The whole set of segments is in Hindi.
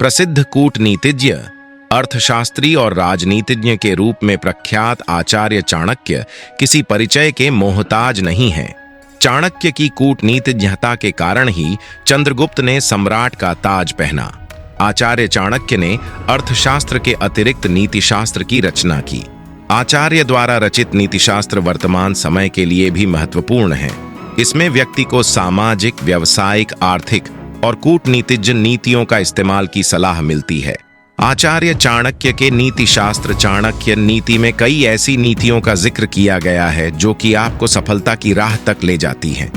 प्रसिद्ध कूटनीतिज्ञ, अर्थशास्त्री और राजनीतिज्ञ के रूप में प्रख्यात आचार्य चाणक्य किसी परिचय के मोहताज नहीं हैं। चाणक्य की कूटनीतिज्ञता के कारण ही चंद्रगुप्त ने सम्राट का ताज पहना। आचार्य चाणक्य ने अर्थशास्त्र के अतिरिक्त नीतिशास्त्र की रचना की। आचार्य द्वारा रचित नीतिशास्त्र वर्तमान समय के लिए भी महत्वपूर्ण है। इसमें व्यक्ति को सामाजिक, व्यावसायिक, आर्थिक और कूटनीतिज्ञ नीतियों का इस्तेमाल की सलाह मिलती है। आचार्य चाणक्य के नीतिशास्त्र चाणक्य नीति में कई ऐसी नीतियों का जिक्र किया गया है जो कि आपको सफलता की राह तक ले जाती हैं।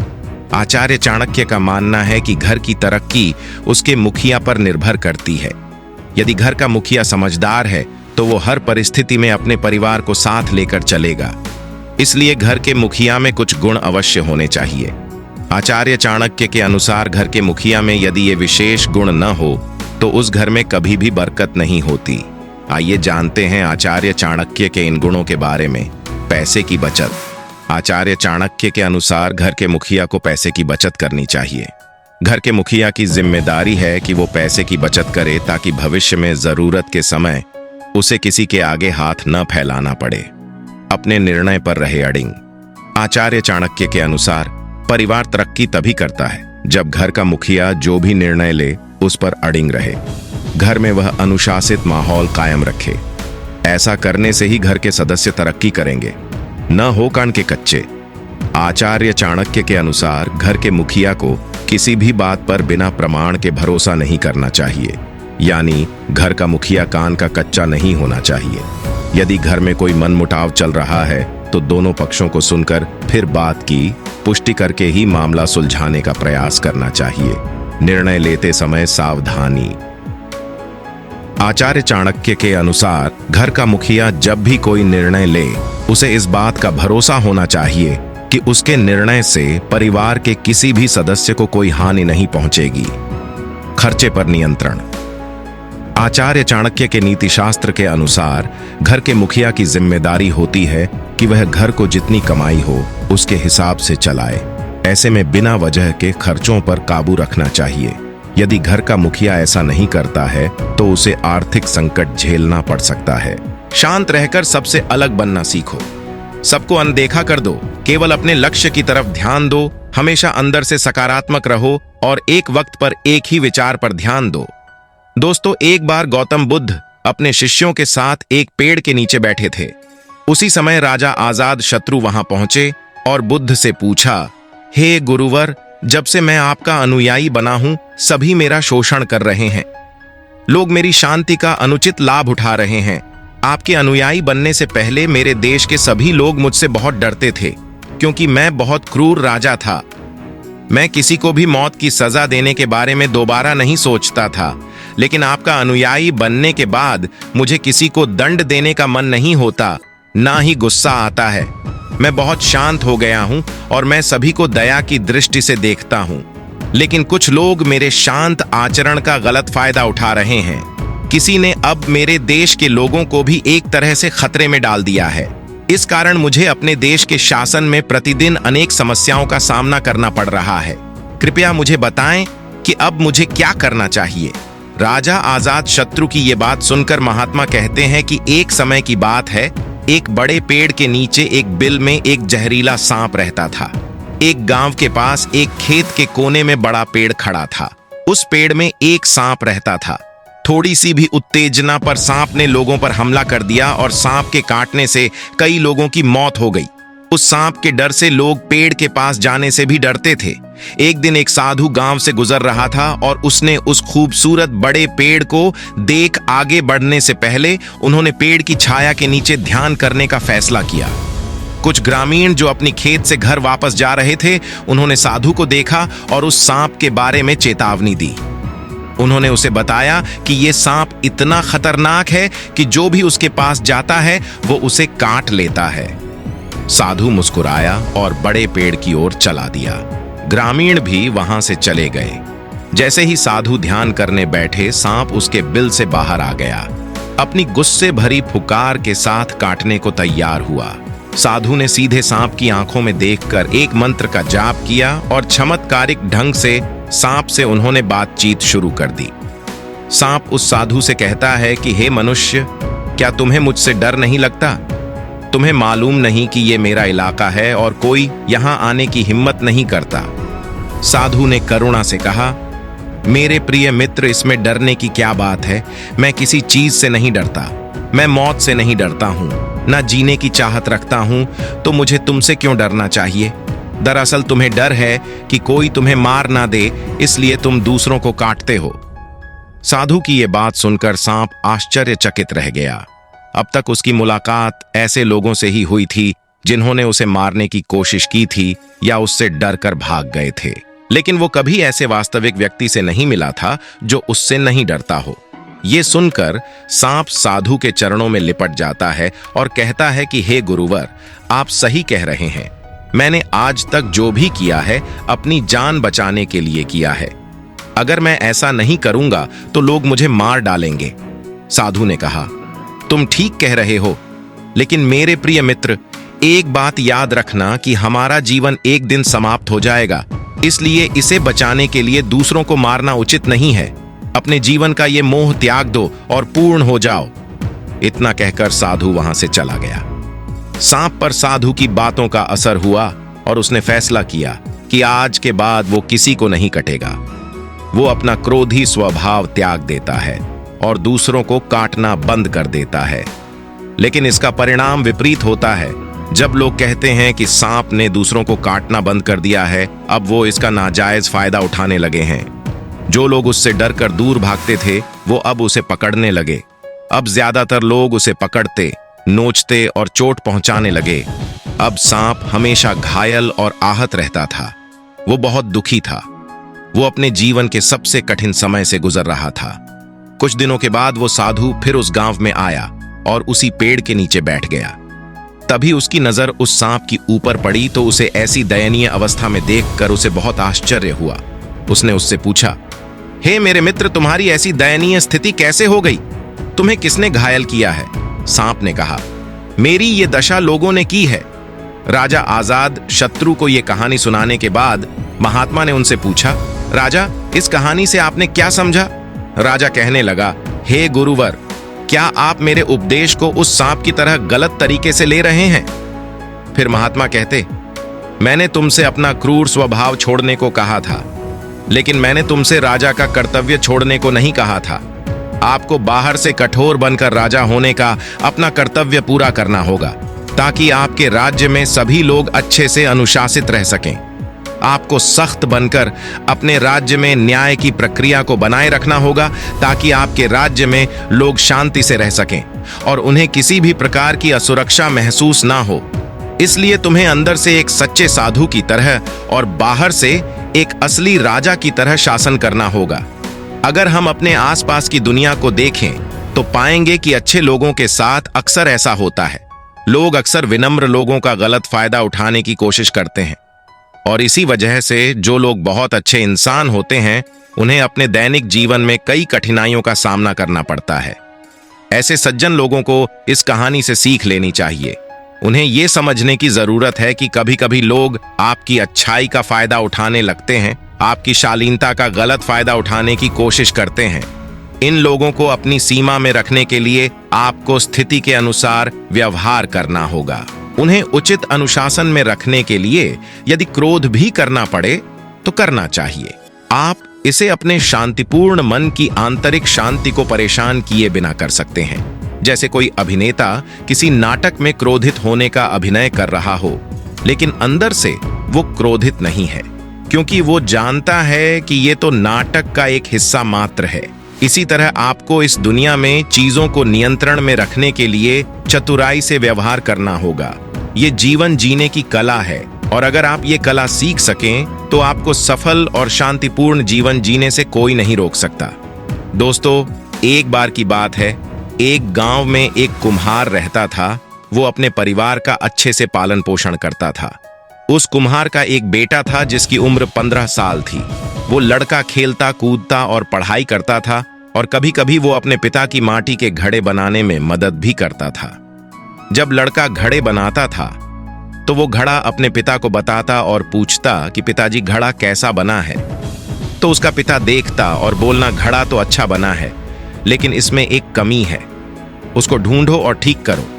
आचार्य चाणक्य का मानना है कि घर की तरक्की उसके मुखिया पर निर्भर करती है। यदि घर का मुखिया समझदार है तो वो हर परिस्थिति में अपने परिवार को साथ लेकर चलेगा। इसलिए घर के मुखिया में कुछ गुण अवश्य होने चाहिए। आचार्य चाणक्य के अनुसार घर के मुखिया में यदि ये विशेष गुण न हो तो उस घर में कभी भी बरकत नहीं होती। आइए जानते हैं आचार्य चाणक्य के इन गुणों के बारे में। पैसे की बचत। आचार्य चाणक्य के अनुसार घर के मुखिया को पैसे की बचत करनी चाहिए। घर के मुखिया की जिम्मेदारी है कि वो पैसे की बचत करे ताकि भविष्य में जरूरत के समय उसे किसी के आगे हाथ न फैलाना पड़े। अपने निर्णय पर रहे अडिग। आचार्य चाणक्य के अनुसार परिवार तरक्की तभी करता है जब घर का मुखिया जो भी निर्णय ले उस पर अडिग रहे। घर में वह अनुशासित माहौल कायम रखे। ऐसा करने से ही घर के सदस्य तरक्की करेंगे, न हो कान के कच्चे। आचार्य चाणक्य के अनुसार घर के मुखिया को किसी भी बात पर बिना प्रमाण के भरोसा नहीं करना चाहिए। यानी घर का मुखिया कान का कच्चा नहीं होना चाहिए। यदि घर में कोई मनमुटाव चल रहा है तो दोनों पक्षों को सुनकर फिर बात की पुष्टि करके ही मामला सुलझाने का प्रयास करना चाहिए। निर्णय लेते समय सावधानी। आचार्य चाणक्य के अनुसार घर का मुखिया जब भी कोई निर्णय ले उसे इस बात का भरोसा होना चाहिए कि उसके निर्णय से परिवार के किसी भी सदस्य को कोई हानि नहीं पहुंचेगी। खर्चे पर नियंत्रण। आचार्य चाणक्य के नीतिशास्त्र के अनुसार घर के मुखिया की जिम्मेदारी होती है कि वह घर को जितनी कमाई हो उसके हिसाब से चलाए। ऐसे में बिना वजह के खर्चों पर काबू रखना चाहिए। यदि घर का मुखिया ऐसा नहीं करता है तो उसे आर्थिक संकट झेलना पड़ सकता है। शांत रहकर सबसे अलग बनना सीखो। सबको अनदेखा कर दो। केवल अपने लक्ष्य की तरफ ध्यान दो। हमेशा अंदर से सकारात्मक रहो और एक वक्त पर एक ही विचार पर ध्यान दो। दोस्तों, एक बार गौतम बुद्ध अपने शिष्यों के साथ एक पेड़ के नीचे बैठे थे। उसी समय राजा आजाद शत्रु वहां पहुंचे और बुद्ध से पूछा, हे गुरुवर, जब से मैं आपका अनुयायी बना हूं सभी मेरा शोषण कर रहे हैं। लोग मेरी शांति का अनुचित लाभ उठा रहे हैं। आपके अनुयायी बनने से पहले मेरे देश के सभी लोग मुझसे बहुत डरते थे क्योंकि मैं बहुत क्रूर राजा था। मैं किसी को भी मौत की सजा देने के बारे में दोबारा नहीं सोचता था, लेकिन आपका अनुयायी बनने के बाद मुझे किसी को दंड देने का मन नहीं होता, ना ही गुस्सा आता है। मैं बहुत शांत हो गया हूं और मैं सभी को दया की दृष्टि से देखता हूं। लेकिन कुछ लोग मेरे शांत आचरण का गलत फायदा उठा रहे हैं। किसी ने अब मेरे देश के लोगों को भी एक तरह से खतरे में डाल दिया है। इस कारण मुझे अपने देश के शासन में प्रतिदिन अनेक समस्याओं का सामना करना पड़ रहा है। कृपया मुझे बताएं कि अब मुझे क्या करना चाहिए। राजा आजाद शत्रु की ये बात सुनकर महात्मा कहते हैं कि एक समय की बात है, एक बड़े पेड़ के नीचे एक बिल में एक जहरीला सांप रहता था। एक गांव के पास एक खेत के कोने में बड़ा पेड़ खड़ा था। उस पेड़ में एक सांप रहता था। थोड़ी सी भी उत्तेजना पर सांप ने लोगों पर हमला कर दिया और सांप के काटने से कई लोगों की मौत हो गई। उस सांप के डर से लोग पेड़ के पास जाने से भी डरते थे। एक दिन एक साधु गांव से गुजर रहा था और उसने उस खूबसूरत बड़े पेड़ को देख आगे बढ़ने से पहले उन्होंने पेड़ की छाया के नीचे ध्यान करने का फैसला किया। कुछ ग्रामीण जो अपनी खेत से घर वापस जा रहे थे, उन्होंने साधु को देखा और उस सांप के बारे में चेतावनी दी। उन्होंने उसे बताया कि यह सांप इतना खतरनाक है कि जो भी उसके पास जाता है वो उसे काट लेता है। साधु मुस्कुराया और बड़े पेड़ की ओर चला दिया। ग्रामीण भी वहां से चले गए। जैसे ही साधु ध्यान करने बैठे, सांप उसके बिल से बाहर आ गया। अपनी गुस्से भरी फुकार के साथ काटने को तैयार हुआ। साधु ने सीधे सांप की आंखों में देखकर एक मंत्र का जाप किया और चमत्कारिक ढंग से सांप से उन्होंने बातचीत शुरू कर दी। सांप उस साधु से कहता है कि हे मनुष्य, क्या तुम्हें मुझसे डर नहीं लगता? तुम्हें मालूम नहीं कि ये मेरा इलाका है और कोई यहां आने की हिम्मत नहीं करता। साधु ने करुणा से कहा, मेरे प्रिय मित्र, इसमें डरने की क्या बात है? मैं किसी चीज से नहीं डरता। मैं मौत से नहीं डरता हूं, ना जीने की चाहत रखता हूं, तो मुझे तुमसे क्यों डरना चाहिए? दरअसल तुम्हें डर है कि कोई तुम्हें मार ना दे, इसलिए तुम दूसरों को काटते हो। साधु की ये बात सुनकर सांप आश्चर्यचकित रह गया। अब तक उसकी मुलाकात ऐसे लोगों से ही हुई थी जिन्होंने उसे मारने की कोशिश की थी या उससे डर कर भाग गए थे, लेकिन वो कभी ऐसे वास्तविक व्यक्ति से नहीं मिला था जो उससे नहीं डरता हो। ये सुनकर सांप साधु के चरणों में लिपट जाता है और कहता है कि हे गुरुवर, आप सही कह रहे हैं। मैंने आज तक जो भी किया है अपनी जान बचाने के लिए किया है। अगर मैं ऐसा नहीं करूंगा तो लोग मुझे मार डालेंगे। साधु ने कहा, तुम ठीक कह रहे हो, लेकिन मेरे प्रिय मित्र, एक बात याद रखना कि हमारा जीवन एक दिन समाप्त हो जाएगा, इसलिए इसे बचाने के लिए दूसरों को मारना उचित नहीं है। अपने जीवन का ये मोह त्याग दो और पूर्ण हो जाओ। इतना कहकर साधु वहां से चला गया। सांप पर साधु की बातों का असर हुआ और उसने फैसला किया कि आज के बाद वो किसी को नहीं कटेगा। वो अपना क्रोधी स्वभाव त्याग देता है और दूसरों को काटना बंद कर देता है। लेकिन इसका परिणाम विपरीत होता है। जब लोग कहते हैं कि सांप ने दूसरों को काटना बंद कर दिया है, अब वो इसका नाजायज फायदा उठाने लगे हैं। जो लोग उससे डरकर दूर भागते थे, वो अब उसे पकड़ने लगे। अब ज्यादातर लोग उसे पकड़ते, नोचते और चोट पहुंचाने लगे। अब सांप हमेशा घायल और आहत रहता था। वो बहुत दुखी था। वो अपने जीवन के सबसे कठिन समय से गुजर रहा था। कुछ दिनों के बाद वो साधु फिर उस गांव में आया और उसी पेड़ के नीचे बैठ गया। तभी उसकी नजर उस सांप की ऊपर पड़ी तो उसे ऐसी दयनीय अवस्था में देखकर उसे बहुत आश्चर्य हुआ। उसने उससे पूछा, हे मेरे मित्र, तुम्हारी ऐसी दयनीय स्थिति कैसे हो गई? तुम्हें किसने घायल किया है? सांप ने कहा, मेरी ये दशा लोगों ने की है। राजा आजाद शत्रु को ये कहानी सुनाने के बाद महात्मा ने उनसे पूछा, राजा, इस कहानी से आपने क्या समझा? राजा कहने लगा, हे गुरुवर, क्या आप मेरे उपदेश को उस सांप की तरह गलत तरीके से ले रहे हैं? फिर महात्मा कहते, मैंने तुमसे अपना क्रूर स्वभाव छोड़ने को कहा था, लेकिन मैंने तुमसे राजा का कर्तव्य छोड़ने को नहीं कहा था। आपको बाहर से कठोर बनकर राजा होने का अपना कर्तव्य पूरा करना होगा, ताकि आपके राज्य में सभी लोग अच्छे से अनुशासित रह सकें। आपको सख्त बनकर अपने राज्य में न्याय की प्रक्रिया को बनाए रखना होगा, ताकि आपके राज्य में लोग शांति से रह सकें और उन्हें किसी भी प्रकार की असुरक्षा महसूस ना हो। इसलिए तुम्हें अंदर से एक सच्चे साधु की तरह और बाहर से एक असली राजा की तरह शासन करना होगा। अगर हम अपने आसपास की दुनिया को देखें तो पाएंगे कि अच्छे लोगों के साथ अक्सर ऐसा होता है। लोग अक्सर विनम्र लोगों का गलत फायदा उठाने की कोशिश करते हैं, और इसी वजह से जो लोग बहुत अच्छे इंसान होते हैं, उन्हें अपने दैनिक जीवन में कई कठिनाइयों का सामना करना पड़ता है। ऐसे सज्जन लोगों को इस कहानी से सीख लेनी चाहिए। उन्हें यह समझने की जरूरत है कि कभी कभी लोग आपकी अच्छाई का फायदा उठाने लगते हैं, आपकी शालीनता का गलत फायदा उठाने की कोशिश करते हैं। इन लोगों को अपनी सीमा में रखने के लिए आपको स्थिति के अनुसार व्यवहार करना होगा। उन्हें उचित अनुशासन में रखने के लिए यदि क्रोध भी करना पड़े तो करना चाहिए। आप इसे अपने शांतिपूर्ण मन की आंतरिक शांति को परेशान किए बिना कर सकते हैं। जैसे कोई अभिनेता किसी नाटक में क्रोधित होने का अभिनय कर रहा हो, लेकिन अंदर से वो क्रोधित नहीं है, क्योंकि वो जानता है कि ये तो नाटक का एक हिस्सा मात्र है। इसी तरह आपको इस दुनिया में चीजों को नियंत्रण में रखने के लिए चतुराई से व्यवहार करना होगा। ये जीवन जीने की कला है, और अगर आप ये कला सीख सकें तो आपको सफल और शांतिपूर्ण जीवन जीने से कोई नहीं रोक सकता। दोस्तों, एक बार की बात है, एक गांव में एक कुम्हार रहता था। वो अपने परिवार का अच्छे से पालन पोषण करता था। उस कुम्हार का एक बेटा था जिसकी उम्र 15 साल थी। वो लड़का खेलता कूदता और पढ़ाई करता था, और कभी कभी वो अपने पिता की माटी के घड़े बनाने में मदद भी करता था। जब लड़का घड़े बनाता था तो वो घड़ा अपने पिता को बताता और पूछता कि पिताजी, घड़ा कैसा बना है? तो उसका पिता देखता और बोलना, घड़ा तो अच्छा बना है, लेकिन इसमें एक कमी है, उसको ढूंढो और ठीक करो।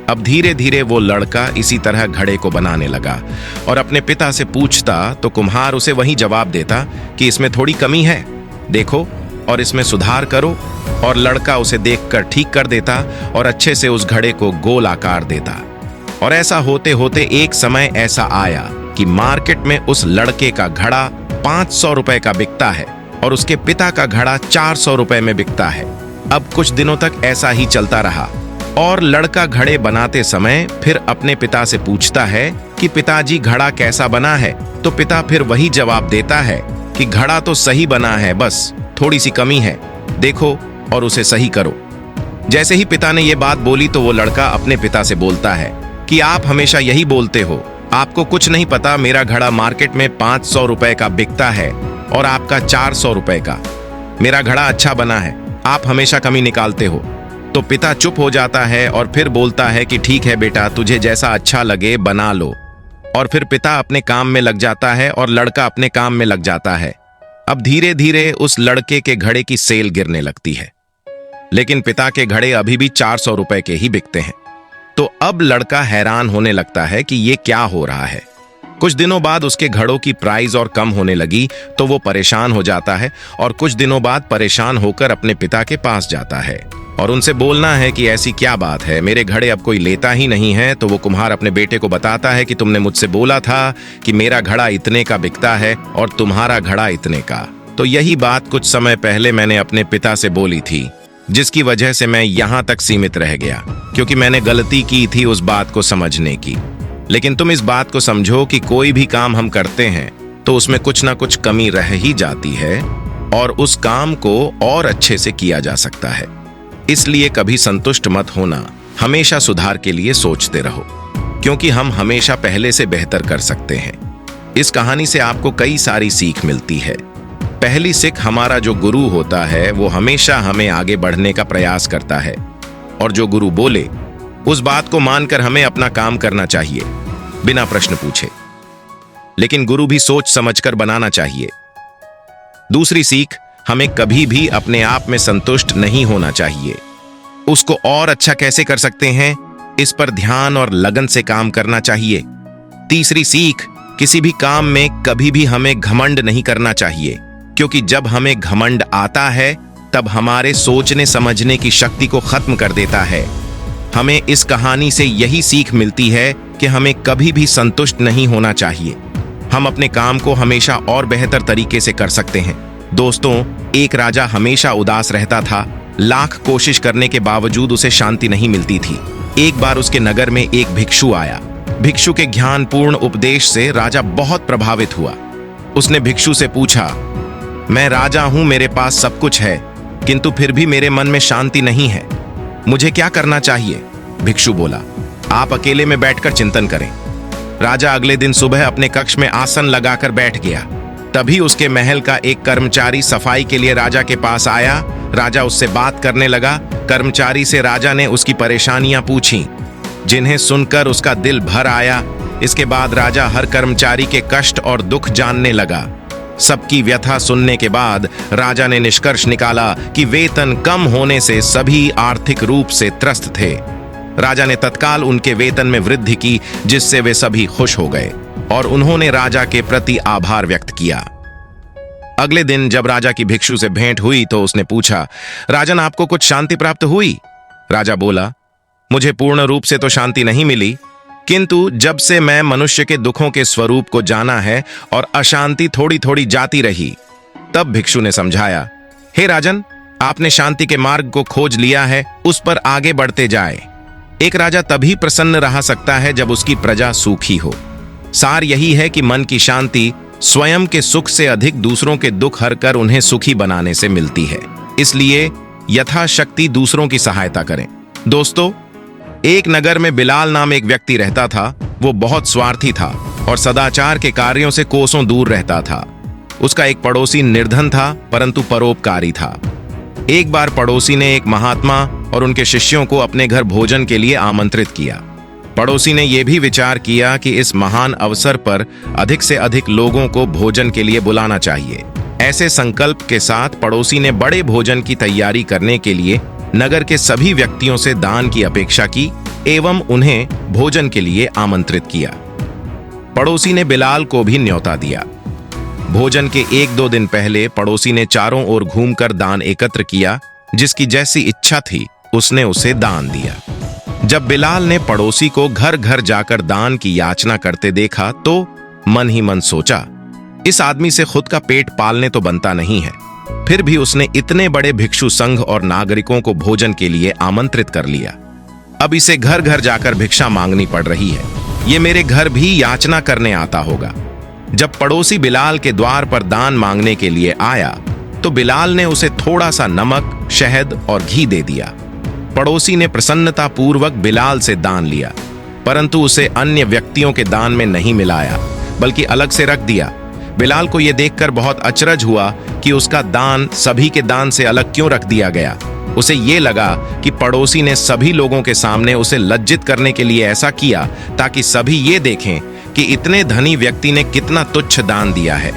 अब धीरे धीरे वो लड़का इसी तरह घड़े को बनाने लगा और अपने पिता से पूछता तो कुम्हार उसे वही जवाब देता कि इसमें थोड़ी कमी है, देखो और इसमें सुधार करो। और लड़का उसे देखकर ठीक कर देता और अच्छे से उस घड़े को गोल आकार देता। और ऐसा होते होते एक समय ऐसा आया कि मार्केट में उस लड़के का घड़ा 500 रुपए का बिकता है और उसके पिता का घड़ा 400 रुपए में बिकता है। अब कुछ दिनों तक ऐसा ही चलता रहा और लड़का घड़े बनाते समय फिर अपने पिता से पूछता है कि पिताजी घड़ा कैसा बना है, तो पिता फिर वही जवाब देता है कि घड़ा तो सही बना है, बस थोड़ी सी कमी है, देखो और उसे सही करो। जैसे ही पिता ने यह बात बोली तो वो लड़का अपने पिता से बोलता है कि आप हमेशा यही बोलते हो, आपको कुछ नहीं पता, मेरा घड़ा मार्केट में 500 रुपए का बिकता है और आपका 400 रुपए का। मेरा घड़ा अच्छा बना है, आप हमेशा कमी निकालते हो। तो पिता चुप हो जाता है और फिर बोलता है कि ठीक है बेटा, तुझे जैसा अच्छा लगे बना लो। और फिर पिता अपने काम में लग जाता है और लड़का अपने काम में लग जाता है। अब धीरे धीरे उस लड़के के घड़े की सेल गिरने लगती है, लेकिन पिता के घड़े अभी भी 400 रुपए के ही बिकते हैं। तो अब लड़का हैरान होने लगता है कि ये क्या हो रहा है। कुछ दिनों बाद उसके घड़ों की प्राइस और कम होने लगी तो वो परेशान हो जाता है और कुछ दिनों बाद परेशान होकर अपने पिता के पास जाता है और उनसे बोलना है कि ऐसी क्या बात है, मेरे घड़े अब कोई लेता ही नहीं है। तो वो कुम्हार अपने बेटे को बताता है कि तुमने मुझसे बोला था कि मेरा घड़ा इतने का बिकता है और तुम्हारा घड़ा इतने का। तो यही बात कुछ समय पहले मैंने अपने पिता से बोली थी, जिसकी वजह से मैं यहां तक सीमित रह गया, क्योंकि मैंने गलती की थी उस बात को समझने की। लेकिन तुम इस बात को समझो कि कोई भी काम हम करते हैं तो उसमें कुछ ना कुछ कमी रह ही जाती है और उस काम को और अच्छे से किया जा सकता है। इसलिए कभी संतुष्ट मत होना, हमेशा सुधार के लिए सोचते रहो, क्योंकि हम हमेशा पहले से बेहतर कर सकते हैं। इस कहानी से आपको कई सारी सीख मिलती है। पहली सीख, हमारा जो गुरु होता है वो हमेशा हमें आगे बढ़ने का प्रयास करता है और जो गुरु बोले उस बात को मानकर हमें अपना काम करना चाहिए बिना प्रश्न पूछे, लेकिन गुरु भी सोच समझकर बनाना चाहिए। दूसरी सीख, हमें कभी भी अपने आप में संतुष्ट नहीं होना चाहिए। उसको और अच्छा कैसे कर सकते हैं, इस पर ध्यान और लगन से काम करना चाहिए। तीसरी सीख, किसी भी काम में कभी भी हमें घमंड नहीं करना चाहिए, क्योंकि जब हमें घमंड आता है तब हमारे सोचने समझने की शक्ति को खत्म कर देता है। हमें इस कहानी से यही सीख मिलती है कि हमें कभी भी संतुष्ट नहीं होना चाहिए। हम अपने काम को हमेशा और बेहतर तरीके से कर सकते हैं। दोस्तों, एक राजा हमेशा उदास रहता था। लाख कोशिश करने के बावजूद उसे शांति नहीं मिलती थी। एक बार उसके नगर में एक भिक्षु आया। भिक्षु के ज्ञानपूर्ण उपदेश से राजा बहुत प्रभावित हुआ। उसने भिक्षु से पूछा, मैं राजा हूं, मेरे पास सब कुछ है, किंतु फिर भी मेरे मन में शांति नहीं है, मुझे क्या करना चाहिए? भिक्षु बोला, आप अकेले में बैठकर चिंतन करें। राजा अगले दिन सुबह अपने कक्ष में आसन लगाकर बैठ गया। तभी उसके महल का एक कर्मचारी सफाई के लिए राजा के पास आया। राजा उससे बात करने लगा। कर्मचारी से राजा ने उसकी परेशानियां पूछी, जिन्हें सुनकर उसका दिल भर आया। इसके बाद राजा हर कर्मचारी के कष्ट और दुख जानने लगा। सबकी व्यथा सुनने के बाद राजा ने निष्कर्ष निकाला कि वेतन कम होने से सभी आर्थिक रूप से त्रस्त थे। राजा ने तत्काल उनके वेतन में वृद्धि की, जिससे वे सभी खुश हो गए और उन्होंने राजा के प्रति आभार व्यक्त किया। अगले दिन जब राजा की भिक्षु से भेंट हुई तो उसने पूछा, राजन, आपको कुछ शांति प्राप्त हुई? राजा बोला, मुझे पूर्ण रूप से तो शांति नहीं मिली, किंतु जब से मैं मनुष्य के दुखों के स्वरूप को जाना है और अशांति थोड़ी थोड़ी जाती रही। तब भिक्षु ने समझाया, हे राजन, आपने शांति के मार्ग को खोज लिया है, उस पर आगे बढ़ते जाए। एक राजा तभी प्रसन्न रह सकता है जब उसकी प्रजा सुखी हो। सार यही है कि मन की शांति स्वयं के सुख से अधिक दूसरों के दुख हरकर उन्हें सुखी बनाने से मिलती है। इसलिए यथाशक्ति दूसरों की सहायता करें। दोस्तों, एक नगर में बिलाल नाम एक व्यक्ति रहता था। वो बहुत स्वार्थी था और सदाचार के कार्यों से कोसों दूर रहता था। उसका एक पड़ोसी निर्धन था परंतु परोपकारी था। एक बार पड़ोसी ने एक महात्मा और उनके शिष्यों को अपने घर भोजन के लिए आमंत्रित किया। पड़ोसी ने यह भी विचार किया कि इस महान अवसर पर अधिक से अधिक लोगों को भोजन के लिए बुलाना चाहिए। ऐसे संकल्प के साथ पड़ोसी ने बड़े भोजन की तैयारी करने के लिए नगर के सभी व्यक्तियों से दान की अपेक्षा की एवं उन्हें भोजन के लिए आमंत्रित किया। पड़ोसी ने बिलाल को भी न्योता दिया। भोजन के 1-2 दिन पहले पड़ोसी ने चारों ओर घूमकर दान एकत्र किया। जिसकी जैसी इच्छा थी उसने उसे दान दिया। जब बिलाल ने पड़ोसी को घर घर जाकर दान की याचना करते देखा तो मन ही मन सोचा, इस आदमी से खुद का पेट पालने तो बनता नहीं है, फिर भी उसने इतने बड़े भिक्षु संघ और नागरिकों को भोजन के लिए आमंत्रित कर लिया। अब इसे घर घर जाकर भिक्षा मांगनी पड़ रही है। ये मेरे घर भी याचना करने आता होगा। जब पड़ोसी बिलाल के द्वार पर दान मांगने के लिए आया तो बिलाल ने उसे थोड़ा सा नमक, शहद और घी दे दिया। पड़ोसी ने प्रसन्नता पूर्वक बिलाल से दान लिया, परंतु उसे अन्य व्यक्तियों के दान में नहीं मिलाया, बल्कि अलग से रख दिया। बिलाल को यह देखकर बहुत अचरज हुआ कि उसका दान सभी के दान से अलग क्यों रख दिया गया। उसे ये लगा कि पड़ोसी ने सभी लोगों के सामने उसे लज्जित करने के लिए ऐसा किया ताकि सभी ये देखें कि इतने धनी व्यक्ति ने कितना तुच्छ दान दिया है।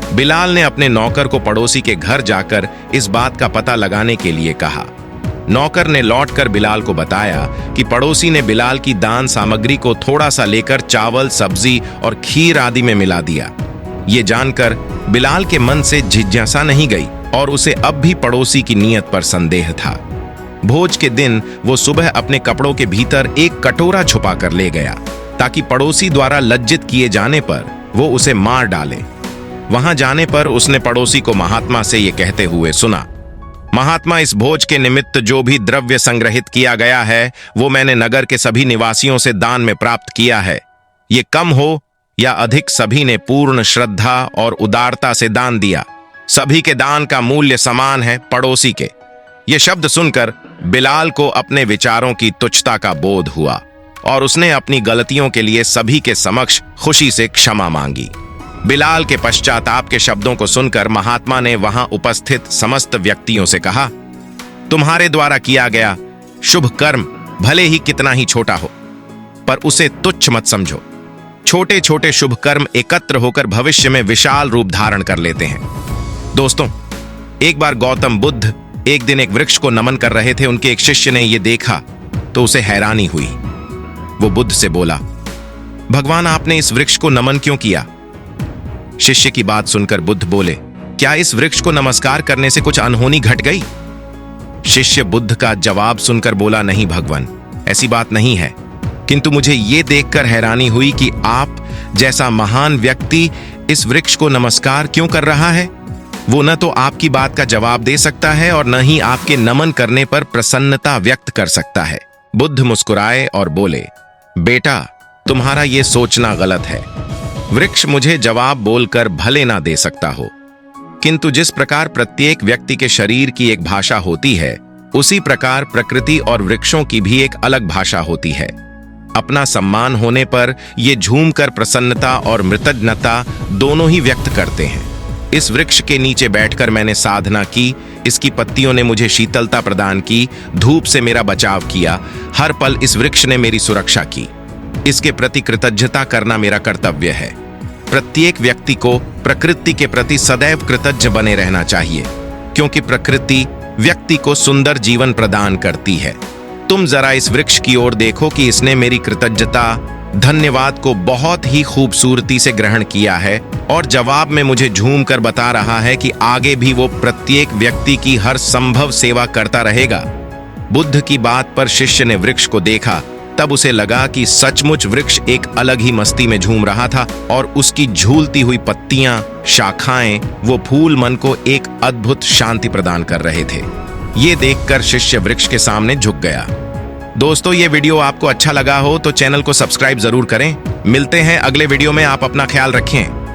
बिलाल ने अपने नौकर को पड़ोसी के घर जाकर इस बात का पता लगाने के लिए कहा। नौकर ने लौटकर बिलाल को बताया कि पड़ोसी ने बिलाल की दान सामग्री को थोड़ा सा लेकर चावल, सब्जी और खीर आदि में मिला दिया। ये जानकर बिलाल के मन से जिज्ञासा नहीं गई और उसे अब भी पड़ोसी की नीयत पर संदेह था। भोज के दिन वो सुबह अपने कपड़ों के भीतर एक कटोरा छुपा कर ले गया ताकि पड़ोसी द्वारा लज्जित किए जाने पर वो उसे मार डाले। वहां जाने पर उसने पड़ोसी को महात्मा से ये कहते हुए सुना, महात्मा, इस भोज के निमित्त जो भी द्रव्य संग्रहित किया गया है वो मैंने नगर के सभी निवासियों से दान में प्राप्त किया है। ये कम हो या अधिक, सभी ने पूर्ण श्रद्धा और उदारता से दान दिया। सभी के दान का मूल्य समान है पड़ोसी के। ये शब्द सुनकर बिलाल को अपने विचारों की तुच्छता का बोध हुआ और उसने अपनी गलतियों के लिए सभी के समक्ष खुशी से क्षमा मांगी। बिलाल के पश्चाताप के शब्दों को सुनकर महात्मा ने वहां उपस्थित समस्त व्यक्तियों से कहा, तुम्हारे द्वारा किया गया शुभ कर्म भले ही कितना ही छोटा हो, पर उसे तुच्छ मत समझो। छोटे छोटे शुभ कर्म एकत्र होकर भविष्य में विशाल रूप धारण कर लेते हैं। दोस्तों, एक बार गौतम बुद्ध एक दिन एक वृक्ष को नमन कर रहे थे। उनके एक शिष्य ने यह देखा तो उसे हैरानी हुई। वो बुद्ध से बोला, भगवान, आपने इस वृक्ष को नमन क्यों किया? शिष्य की बात सुनकर बुद्ध बोले, क्या इस वृक्ष को नमस्कार करने से कुछ अनहोनी घट गई? शिष्य बुद्ध का जवाब सुनकर बोला, नहीं भगवान, ऐसी बात नहीं है, किंतु मुझे ये देखकर हैरानी हुई कि आप जैसा महान व्यक्ति इस वृक्ष को नमस्कार क्यों कर रहा है। वो न तो आपकी बात का जवाब दे सकता है और न ही आपके नमन करने पर प्रसन्नता व्यक्त कर सकता है। बुद्ध मुस्कुराए और बोले, बेटा, तुम्हारा ये सोचना गलत है। वृक्ष मुझे जवाब बोलकर भले ना दे सकता हो, किंतु जिस प्रकार प्रत्येक व्यक्ति के शरीर की एक भाषा होती है, उसी प्रकार प्रकृति और वृक्षों की भी एक अलग भाषा होती है। अपना सम्मान होने पर ये झूमकर प्रसन्नता और कृतज्ञता दोनों ही व्यक्त करते हैं। इस वृक्ष के नीचे बैठकर मैंने साधना की, इसकी पत्तियों ने मुझे शीतलता प्रदान की, धूप से मेरा बचाव किया, हर पल इस वृक्ष ने मेरी सुरक्षा की। इसके प्रति कृतज्ञता करना मेरा कर्तव्य है। प्रत्येक व्यक्ति को प्रकृति के प्रति सदैव कृतज्ञ बने रहना चाहिए, क्योंकि प्रकृति व्यक्ति को सुंदर जीवन प्रदान करती है। तुम जरा इस वृक्ष की ओर देखो कि इसने मेरी कृतज्ञता, धन्यवाद को बहुत ही खूबसूरती से ग्रहण किया है और जवाब में मुझे झूम कर बता रहा है कि आगे भी वो प्रत्येक व्यक्ति की हर संभव सेवा करता रहेगा। बुद्ध की बात पर शिष्य ने वृक्ष को देखा, तब उसे लगा कि सचमुच वृक्ष एक अलग ही मस्ती में झूम रहा था और उसकी झूलती हुई पत्तियां, शाखाएं, वो फूल मन को एक अद्भुत शांति प्रदान कर रहे थे। ये देखकर शिष्य वृक्ष के सामने झुक गया। दोस्तों, ये वीडियो आपको अच्छा लगा हो तो चैनल को सब्सक्राइब जरूर करें। मिलते हैं अगले वीडियो में। आप अपना ख्याल रखें।